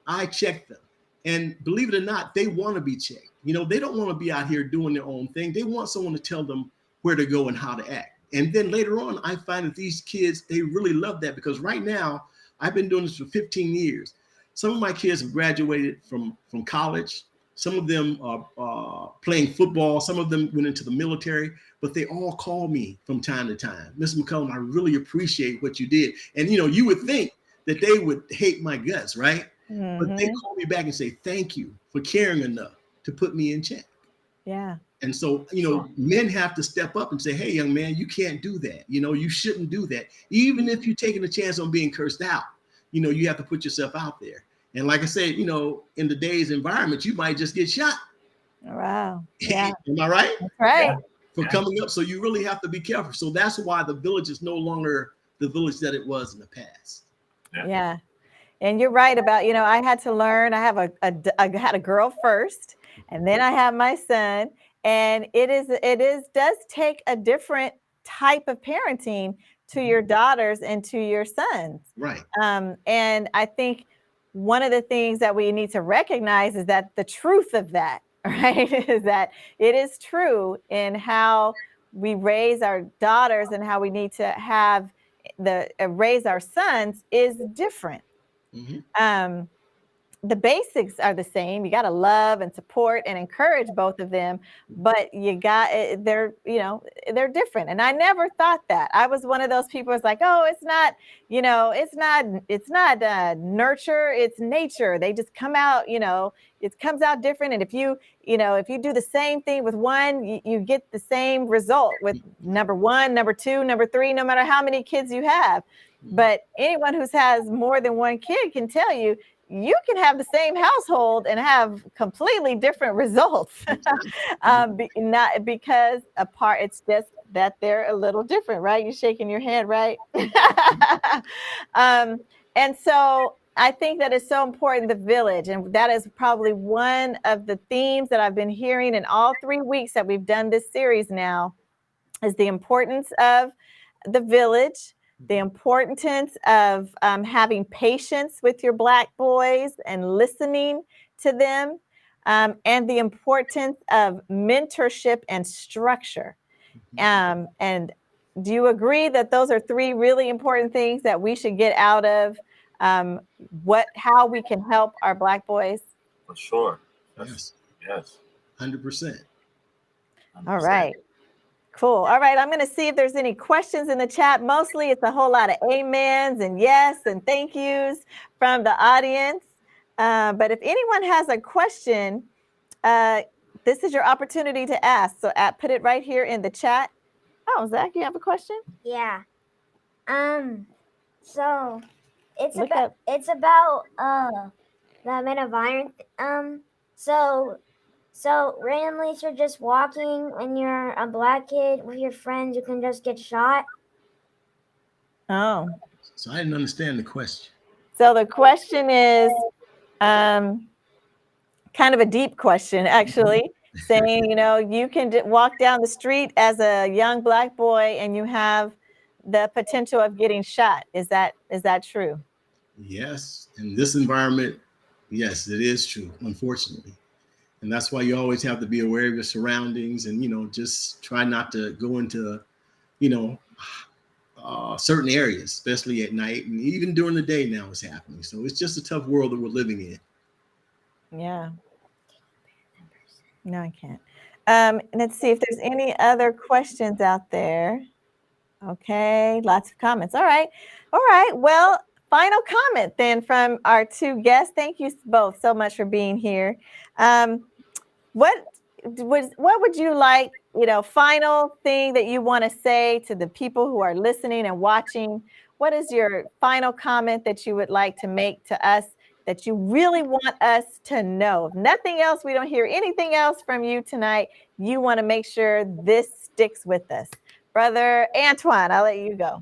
I check them. And believe it or not, they want to be checked. You know, they don't want to be out here doing their own thing. They want someone to tell them where to go and how to act. And then later on, I find that these kids, they really love that, because right now, I've been doing this for 15 years. Some of my kids have graduated from college. Some of them are playing football. Some of them went into the military, but they all call me from time to time. Mr. McCullum, I really appreciate what you did. And, you know, you would think that they would hate my guts, right?
Mm-hmm.
But they call me back and say, thank you for caring enough to put me in check.
Yeah.
And so, you know, men have to step up and say, hey, young man, you can't do that. You know, you shouldn't do that. Even if you're taking a chance on being cursed out, you know, you have to put yourself out there. And like I said, you know, in today's environment, you might just get shot.
Wow. Yeah.
Am I right?
That's right.
Yeah.
For coming up. So you really have to be careful. So that's why the village is no longer the village that it was in the past.
Yeah. And you're right about, you know, I had to learn. I have I had a girl first, and then I have my son. And it does take a different type of parenting to your daughters and to your sons.
Right.
And I think one of the things that we need to recognize is that the truth of that, right, is that it is true in how we raise our daughters and how we need to have raise our sons is different.
Mm-hmm.
The basics are the same. You got to love and support and encourage both of them, but they're different. And I never thought that. I was one of those people who's like, oh, it's not nurture, it's nature. They just come out, it comes out different. And if you do the same thing with one, you get the same result with number one, number two, number three, no matter how many kids you have. But anyone who has more than one kid can tell you, you can have the same household and have completely different results. Not because it's just that they're a little different, right? You're shaking your head, right? And so I think that it's so important, the village. And that is probably one of the themes that I've been hearing in all 3 weeks that we've done this series now, is the importance of the village, the importance of having patience with your Black boys and listening to them, and the importance of mentorship and structure. And do you agree that those are 3 really important things that we should get out of how we can help our Black boys?
For sure.
Yes.
100%.
All right. Cool. All right. I'm going to see if there's any questions in the chat. Mostly it's a whole lot of amens and yes and thank yous from the audience. But if anyone has a question, this is your opportunity to ask. So put it right here in the chat. Oh, Zach, you have a question?
Yeah. So it's
Look
about
up.
the Men of Iron. So randomly, if you're just walking and you're a Black kid with your friends, you can just get shot.
Oh.
So I didn't understand the question.
So the question is kind of a deep question, actually, saying, you can walk down the street as a young Black boy and you have the potential of getting shot. Is that true?
Yes. In this environment, yes, it is true, unfortunately. And that's why you always have to be aware of your surroundings and, just try not to go into, certain areas, especially at night, and even during the day now it's happening. So it's just a tough world that we're living in.
Yeah. No, I can't. Let's see if there's any other questions out there. Okay, lots of comments. All right. Well, final comment then from our 2 guests. Thank you both so much for being here. What would you like, final thing that you want to say to the people who are listening and watching? What is your final comment that you would like to make to us that you really want us to know? If nothing else, we don't hear anything else from you tonight, you want to make sure this sticks with us. Brother Antoine, I'll let you go.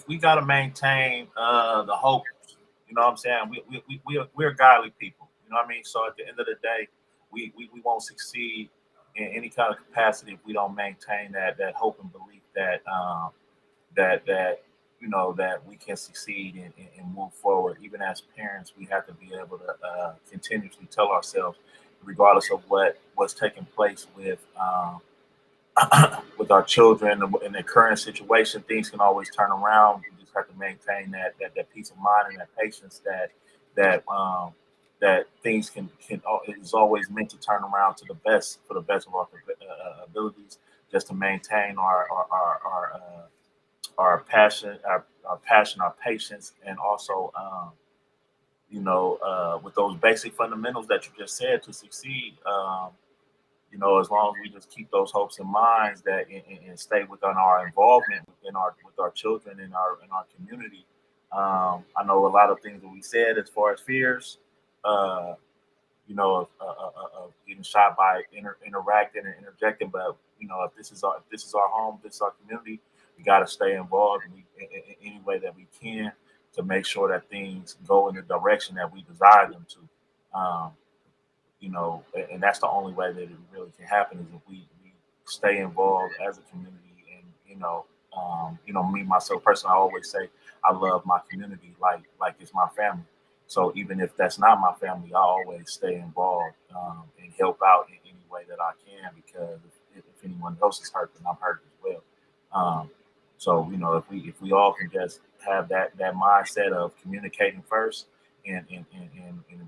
We got to maintain the hope. You know what I'm saying? We're godly people. You know what I mean? So at the end of the day, we won't succeed in any kind of capacity if we don't maintain that hope and belief that you know, that we can succeed and move forward. Even as parents, we have to be able to continuously tell ourselves, regardless of what's taking place with with our children in the current situation, things can always turn around. We just have to maintain that peace of mind and that patience that that things can is always meant to turn around to the best for the best of our abilities, just to maintain our passion, our patience, and also you know, with those basic fundamentals that you just said to succeed. You know, as long as we just keep those hopes and minds that and stay within our involvement with our children in our community. I know a lot of things that we said as far as fears, you know, of getting shot by interacting and interjecting, but you know, if this is our home, this is our community, we got to stay involved in any way that we can to make sure that things go in the direction that we desire them to. You know, and that's the only way that it really can happen is if we stay involved as a community. And you know, me myself personally, I always say I love my community like it's my family. So even if that's not my family, I always stay involved and help out in any way that I can, because if anyone else is hurt, then I'm hurt as well. So you know, if we all can just have that mindset of communicating first, and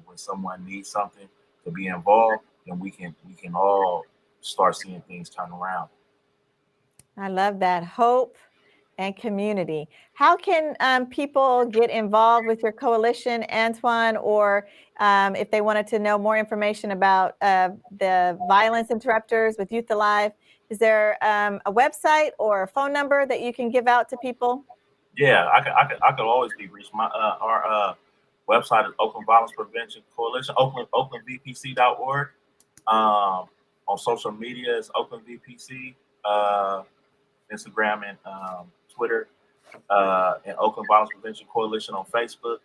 when someone needs something to be involved, then we can all start seeing things turn around.
I love that. Hope and community. How can people get involved with your coalition, Antoine, or if they wanted to know more information about the violence interrupters with Youth Alive? Is there a website or a phone number that you can give out to people?
Yeah, I could always be reached. Our website is Oakland Violence Prevention Coalition, oaklandvpc.org. On social media, it's Oakland VPC, Instagram and Twitter, and Oakland Violence Prevention Coalition on Facebook.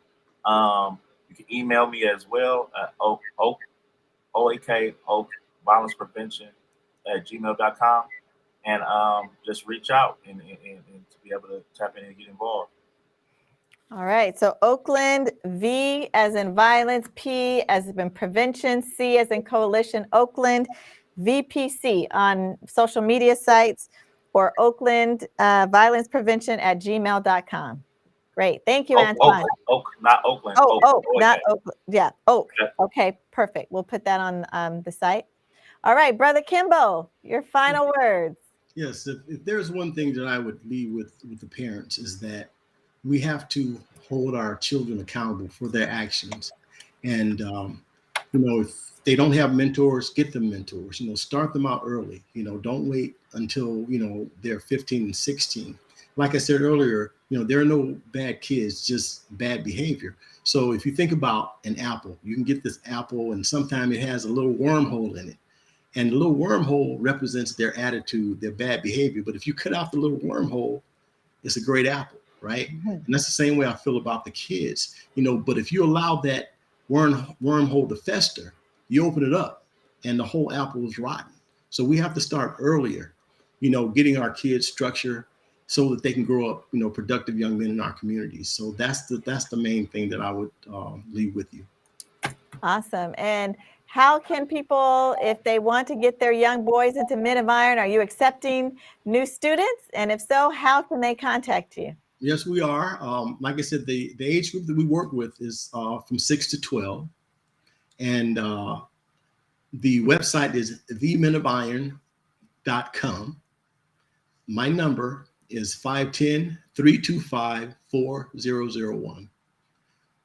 You can email me as well at Oak Violence Prevention at gmail.com, and just reach out and to be able to tap in and get involved.
All right. So Oakland, V as in violence, P as in prevention, C as in coalition, Oakland VPC on social media sites, or Oakland violence prevention at gmail.com. Great. Thank you, Antoine.
Oak, not Oakland.
Oak, not
okay.
Oakland. Yeah, Oak.
Yeah.
Okay, perfect. We'll put that on the site. All right, Brother Kimbo, your final words.
Yes, if there's one thing that I would leave with the parents is that we have to hold our children accountable for their actions. And, you know, if they don't have mentors, get them mentors, you know, start them out early, you know, don't wait until, you know, they're 15 and 16. Like I said earlier, you know, there are no bad kids, just bad behavior. So if you think about an apple, you can get this apple and sometimes it has a little wormhole in it. And the little wormhole represents their attitude, their bad behavior. But if you cut out the little wormhole, it's a great apple, right? Mm-hmm. And that's the same way I feel about the kids, you know. But if you allow that wormhole to fester, you open it up and the whole apple is rotten. So we have to start earlier, you know, getting our kids structure so that they can grow up, you know, productive young men in our communities. So that's the main thing that I would leave with you.
Awesome. And how can people, if they want to get their young boys into Men of Iron, are you accepting new students? And if so, how can they contact you?
Yes, we are. Like I said, the age group that we work with is from 6 to 12. And the website is themenofiron.com. My number is 510-325-4001.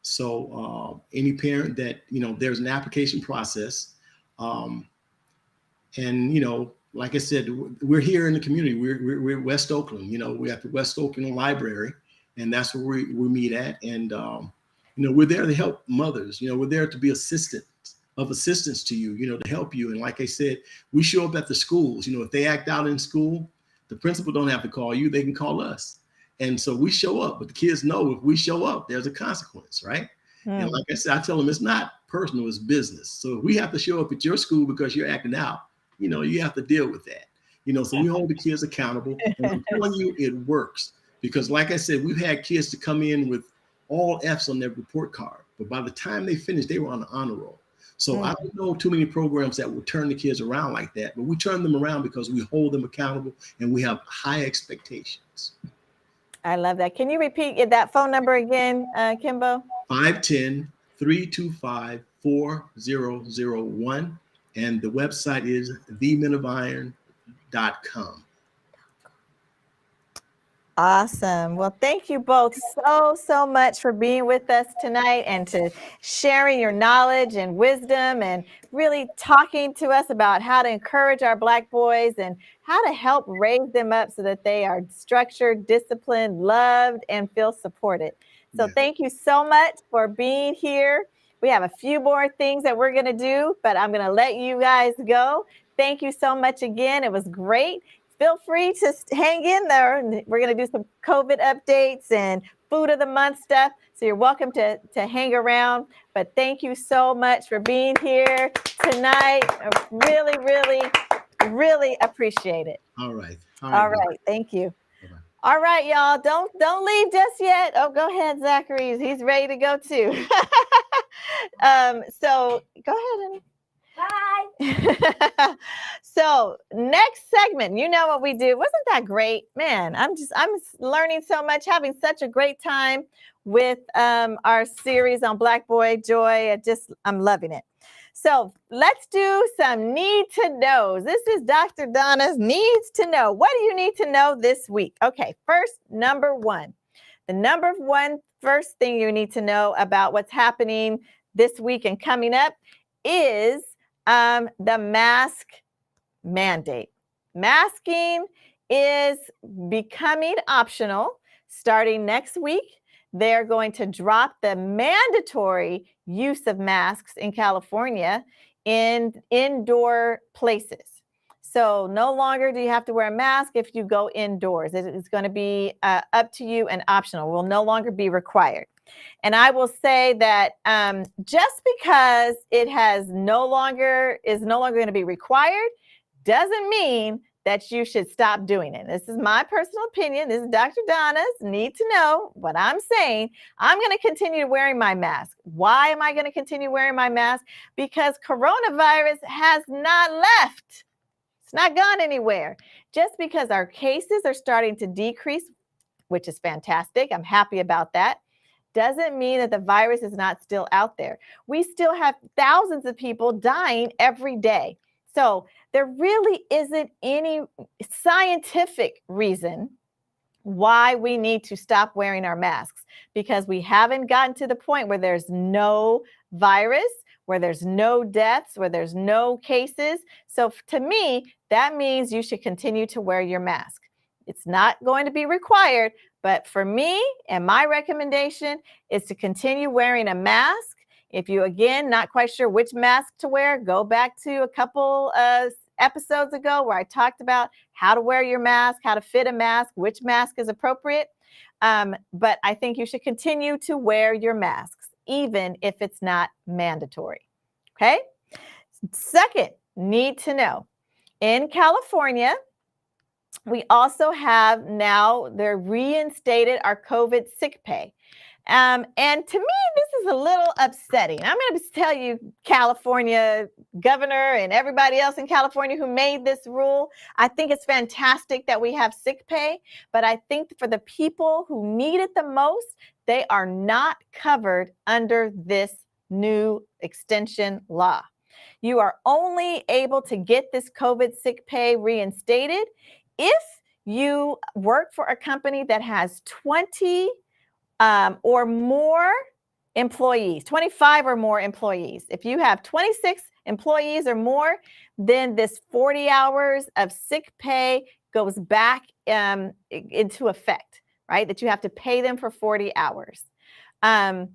So any parent that, you know, there's an application process. And, you know, like I said, we're here in the community. We're West Oakland, you know, we're at the West Oakland Library, and that's where we meet at. And, you know, we're there to help mothers, you know, we're there to be assistance to you, you know, to help you. And like I said, we show up at the schools, you know, if they act out in school, the principal don't have to call you, they can call us. And so we show up, but the kids know if we show up, there's a consequence, right? And like I said, I tell them it's not personal, it's business. So if we have to show up at your school because you're acting out, you know, you have to deal with that. You know, so we hold the kids accountable. And I'm telling you, it works. Because like I said, we've had kids to come in with all F's on their report card, but by the time they finished, they were on the honor roll. So I don't know too many programs that will turn the kids around like that, but we turn them around because we hold them accountable and we have high expectations.
I love that. Can you repeat that phone number again, Kimbo?
510-325-4001. And the website is themenofIron.com.
Awesome. Well, thank you both so much for being with us tonight and to sharing your knowledge and wisdom and really talking to us about how to encourage our Black boys and how to help raise them up so that they are structured, disciplined, loved, and feel supported. So Thank you so much for being here. We have a few more things that we're going to do, but I'm going to let you guys go. Thank you so much again. It was great. Feel free to hang in there. We're going to do some COVID updates and food of the month stuff. So you're welcome to hang around. But thank you so much for being here tonight. I really, really, really appreciate it.
All right.
All right. Thank you.
Bye-bye.
All right, y'all. Don't leave just yet. Oh, go ahead, Zachary. He's ready to go too. So go ahead, honey.
Bye.
So next segment, you know what we do. Wasn't that great? Man, I'm learning so much, having such a great time with our series on Black Boy Joy. I'm loving it. So let's do some need to knows. This is Dr. Donna's needs to know. What do you need to know this week? Okay, first, number one. The number one first thing you need to know about what's happening this week and coming up is the mask mandate. Masking is becoming optional starting next week. They're going to drop the mandatory use of masks in California in indoor places. So no longer do you have to wear a mask if you go indoors. It's going to be up to you and optional. Will no longer be required. And I will say that just because it is no longer going to be required doesn't mean that you should stop doing it. This is my personal opinion. This is Dr. Donna's need to know what I'm saying. I'm going to continue wearing my mask. Why am I going to continue wearing my mask? Because coronavirus has not left. It's not gone anywhere. Just because our cases are starting to decrease, which is fantastic. I'm happy about that. Doesn't mean that the virus is not still out there. We still have thousands of people dying every day. So there really isn't any scientific reason why we need to stop wearing our masks, because we haven't gotten to the point where there's no virus, where there's no deaths, where there's no cases. So to me, that means you should continue to wear your mask. It's not going to be required, but for me and my recommendation is to continue wearing a mask. If you, again, not quite sure which mask to wear, go back to a couple episodes ago where I talked about how to wear your mask, how to fit a mask, which mask is appropriate. But I think you should continue to wear your masks, even if it's not mandatory. Okay? Second, need to know. In California, we also have now, they're reinstated our COVID sick pay. And to me, this is a little upsetting. I'm going to tell you, California governor and everybody else in California who made this rule, I think it's fantastic that we have sick pay, but I think for the people who need it the most, they are not covered under this new extension law. You are only able to get this COVID sick pay reinstated if you work for a company that has 20 or more employees, 25 or more employees. If you have 26 employees or more, then this 40 hours of sick pay goes back into effect, right? That you have to pay them for 40 hours. And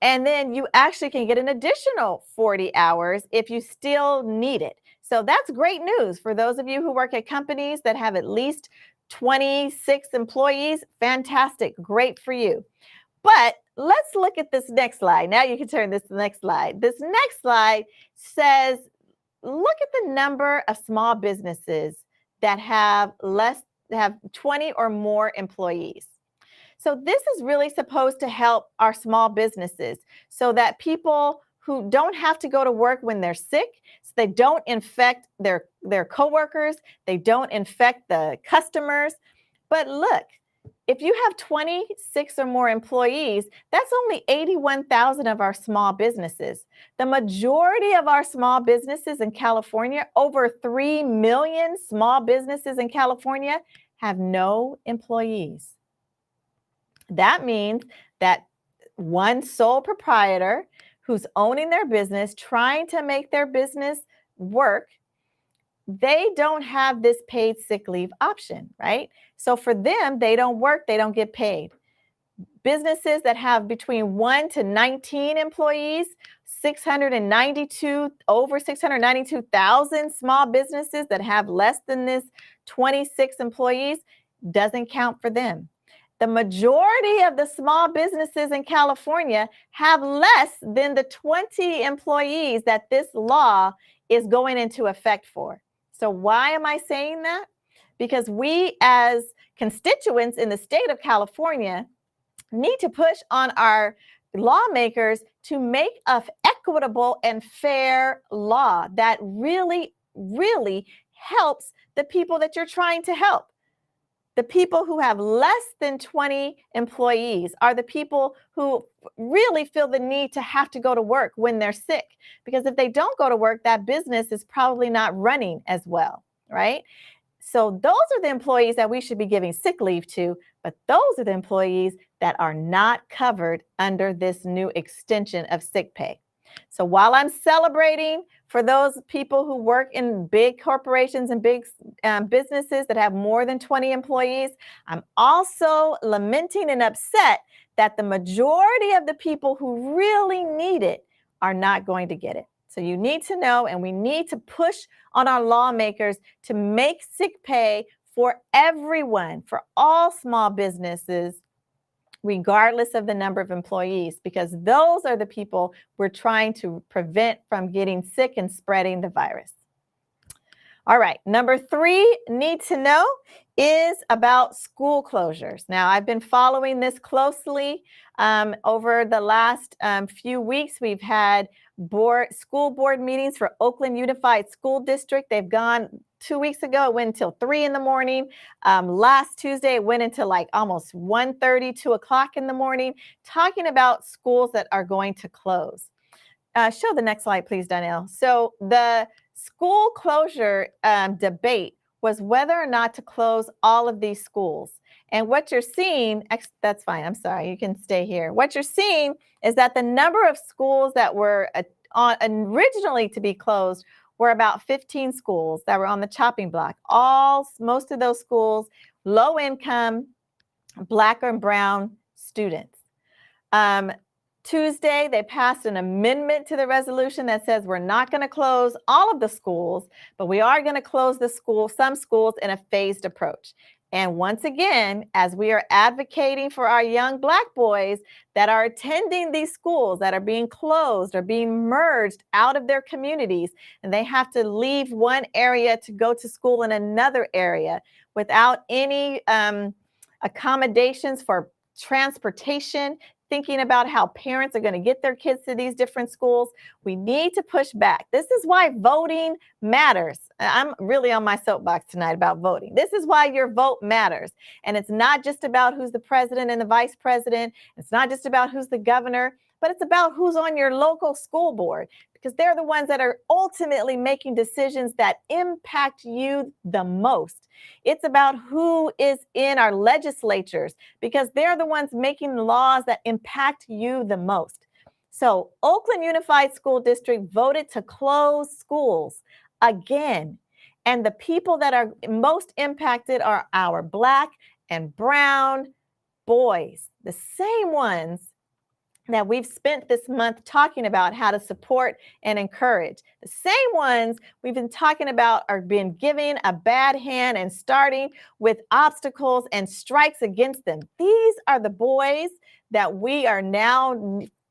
then you actually can get an additional 40 hours if you still need it. So that's great news for those of you who work at companies that have at least 26 employees. Fantastic. Great for you. But let's look at this next slide. Now you can turn this to the next slide. This next slide says, look at the number of small businesses that have 20 or more employees. So this is really supposed to help our small businesses so that people who don't have to go to work when they're sick, so they don't infect their coworkers, they don't infect the customers. But look, if you have 26 or more employees, that's only 81,000 of our small businesses. The majority of our small businesses in California, over 3 million small businesses in California, have no employees. That means that one sole proprietor who's owning their business, trying to make their business work, they don't have this paid sick leave option, right? So for them, they don't work, they don't get paid. Businesses that have between 1 to 19 employees, over 692,000 small businesses that have less than this 26 employees, doesn't count for them. The majority of the small businesses in California have less than the 20 employees that this law is going into effect for. So why am I saying that? Because we as constituents in the state of California need to push on our lawmakers to make an equitable and fair law that really, really helps the people that you're trying to help. The people who have less than 20 employees are the people who really feel the need to have to go to work when they're sick. Because if they don't go to work, that business is probably not running as well, right? So those are the employees that we should be giving sick leave to, but those are the employees that are not covered under this new extension of sick pay. So while I'm celebrating for those people who work in big corporations and big businesses that have more than 20 employees, I'm also lamenting and upset that the majority of the people who really need it are not going to get it. So you need to know, and we need to push on our lawmakers to make sick pay for everyone, for all small businesses, regardless of the number of employees, because those are the people we're trying to prevent from getting sick and spreading the virus. All right, number 3 need to know is about school closures. Now, I've been following this closely over the last few weeks. We've had school board meetings for Oakland Unified School District. They've gone 2 weeks ago, it went until 3 in the morning. Last Tuesday, it went until like almost 1:30, 2 o'clock in the morning, talking about schools that are going to close. Show the next slide, please, Donnell. So the school closure debate was whether or not to close all of these schools. And what you're seeing, that's fine, I'm sorry, you can stay here. What you're seeing is that the number of schools that were originally to be closed were about 15 schools that were on the chopping block. Most of those schools, low income, Black and brown students. Tuesday, they passed an amendment to the resolution that says we're not going to close all of the schools, but we are going to close some schools in a phased approach. And once again, as we are advocating for our young Black boys that are attending these schools that are being closed or being merged out of their communities, and they have to leave one area to go to school in another area without any accommodations for transportation, thinking about how parents are going to get their kids to these different schools, we need to push back. This is why voting matters. I'm really on my soapbox tonight about voting. This is why your vote matters. And it's not just about who's the president and the vice president. It's not just about who's the governor, but it's about who's on your local school board, because they're the ones that are ultimately making decisions that impact you the most. It's about who is in our legislatures, because they're the ones making laws that impact you the most. So Oakland Unified School District voted to close schools again. And the people that are most impacted are our Black and brown boys, the same ones that we've spent this month talking about how to support and encourage. The same ones we've been talking about are being given a bad hand and starting with obstacles and strikes against them. These are the boys that we are now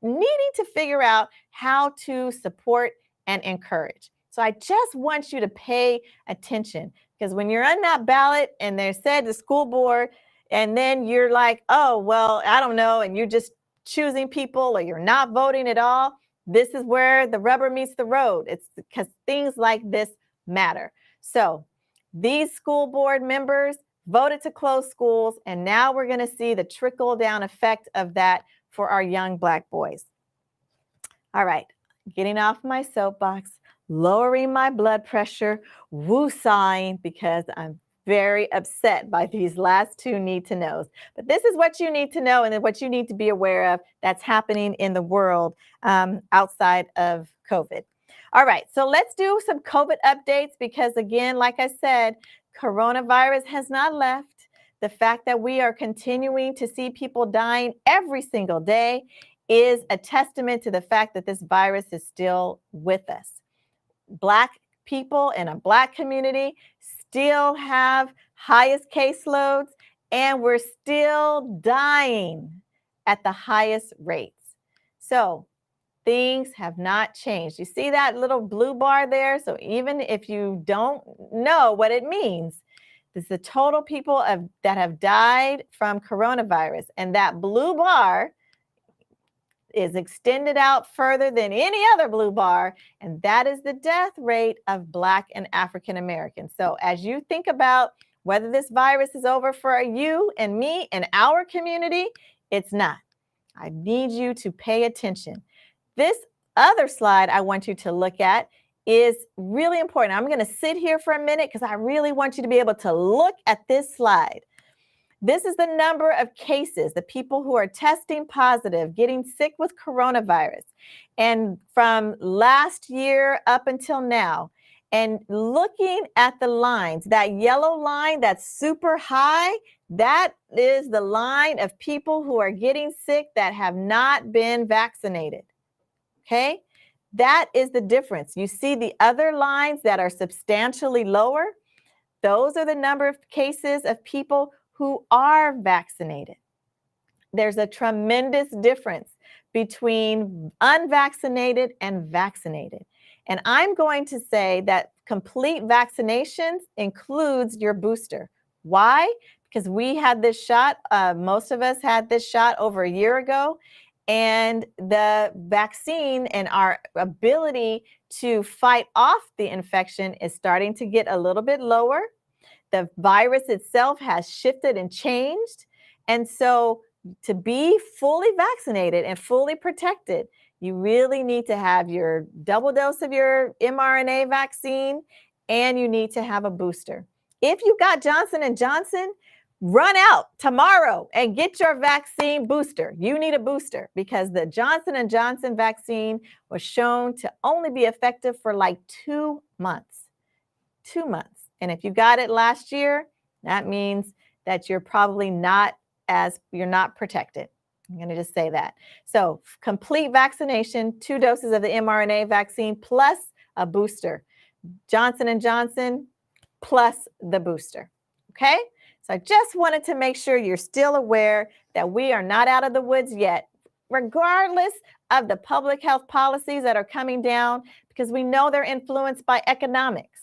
needing to figure out how to support and encourage. So I just want you to pay attention, because when you're on that ballot and they said the school board And then you're like, oh, well, I don't know. And you're just choosing people or you're not voting at all. This is where the rubber meets the road. It's because things like this matter. So these school board members voted to close schools, and now we're going to see the trickle down effect of that for our young Black boys. All right, getting off my soapbox, lowering my blood pressure, woo-sawing because I'm very upset by these last two need to knows. But this is what you need to know and then what you need to be aware of that's happening in the world outside of COVID. All right, so let's do some COVID updates because again, like I said, coronavirus has not left. The fact that we are continuing to see people dying every single day is a testament to the fact that this virus is still with us. Black people in a Black community still have highest caseloads, and we're still dying at the highest rates. So things have not changed. You see that little blue bar there? So even if you don't know what it means, this is the total people that have died from coronavirus. And that blue bar is extended out further than any other blue bar, and that is the death rate of Black and African Americans. So as you think about whether this virus is over for you and me and our community, it's not. I need you to pay attention. This other slide I want you to look at is really important. I'm going to sit here for a minute because I really want you to be able to look at this slide. This is the number of cases, the people who are testing positive, getting sick with coronavirus. And from last year up until now, and looking at the lines, that yellow line that's super high, that is the line of people who are getting sick that have not been vaccinated. Okay? That is the difference. You see the other lines that are substantially lower? Those are the number of cases of people who are vaccinated. There's a tremendous difference between unvaccinated and vaccinated. And I'm going to say that complete vaccinations includes your booster. Why? Because we had this shot, most of us had this shot over a year ago, and the vaccine and our ability to fight off the infection is starting to get a little bit lower. The virus itself has shifted and changed. And so to be fully vaccinated and fully protected, you really need to have your double dose of your mRNA vaccine, and you need to have a booster. If you got Johnson & Johnson, run out tomorrow and get your vaccine booster. You need a booster because the Johnson & Johnson vaccine was shown to only be effective for like 2 months. 2 months. And if you got it last year, that means that you're probably you're not protected. I'm going to just say that. So complete vaccination, 2 doses of the mRNA vaccine plus a booster. Johnson & Johnson plus the booster. Okay? So I just wanted to make sure you're still aware that we are not out of the woods yet, regardless of the public health policies that are coming down, because we know they're influenced by economics.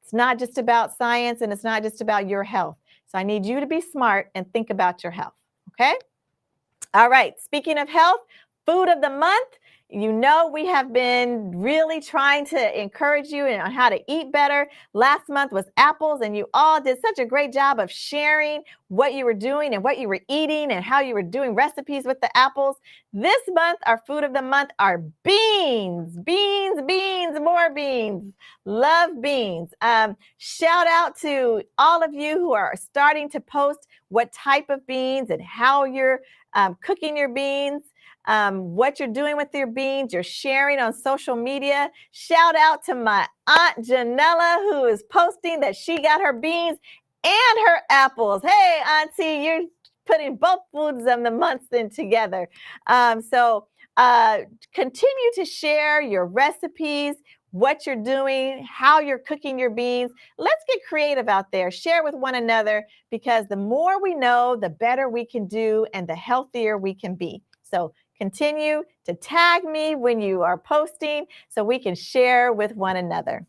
It's not just about science, and it's not just about your health. So I need you to be smart and think about your health, okay? All right, speaking of health, food of the month. You know, we have been really trying to encourage you on how to eat better. Last month was apples, and you all did such a great job of sharing what you were doing and what you were eating and how you were doing recipes with the apples. This month, our food of the month are beans. Beans, beans, more beans. Love beans. Shout out to all of you who are starting to post what type of beans and how you're cooking your beans. What you're doing with your beans, you're sharing on social media. Shout out to my Aunt Janella, who is posting that she got her beans and her apples. Hey, Auntie, you're putting both foods of the months in together. So continue to share your recipes, what you're doing, how you're cooking your beans. Let's get creative out there. Share with one another, because the more we know, the better we can do and the healthier we can be. So continue to tag me when you are posting so we can share with one another.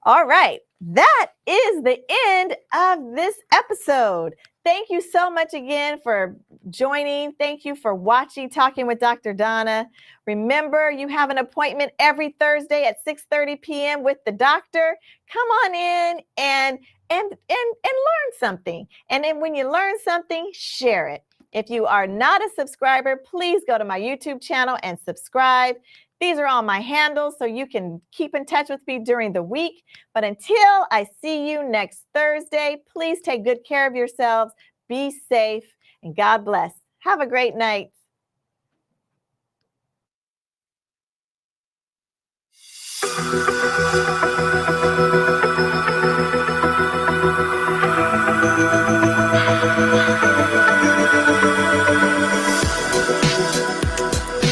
All right. that is the end of this episode. Thank you so much again for joining. Thank you for watching Talking with Dr. Donna. Remember, you have an appointment every Thursday at 6:30 p.m. with the doctor. Come on in and learn something. And then when you learn something, share it. If you are not a subscriber, please go to my YouTube channel and subscribe. These are all my handles, so you can keep in touch with me during the week. But until I see you next Thursday, please take good care of yourselves, be safe, and God bless. Have a great night.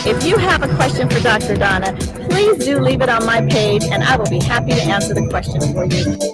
If you have a question for Dr. Donna, please do leave it on my page and I will be happy to answer the question for you.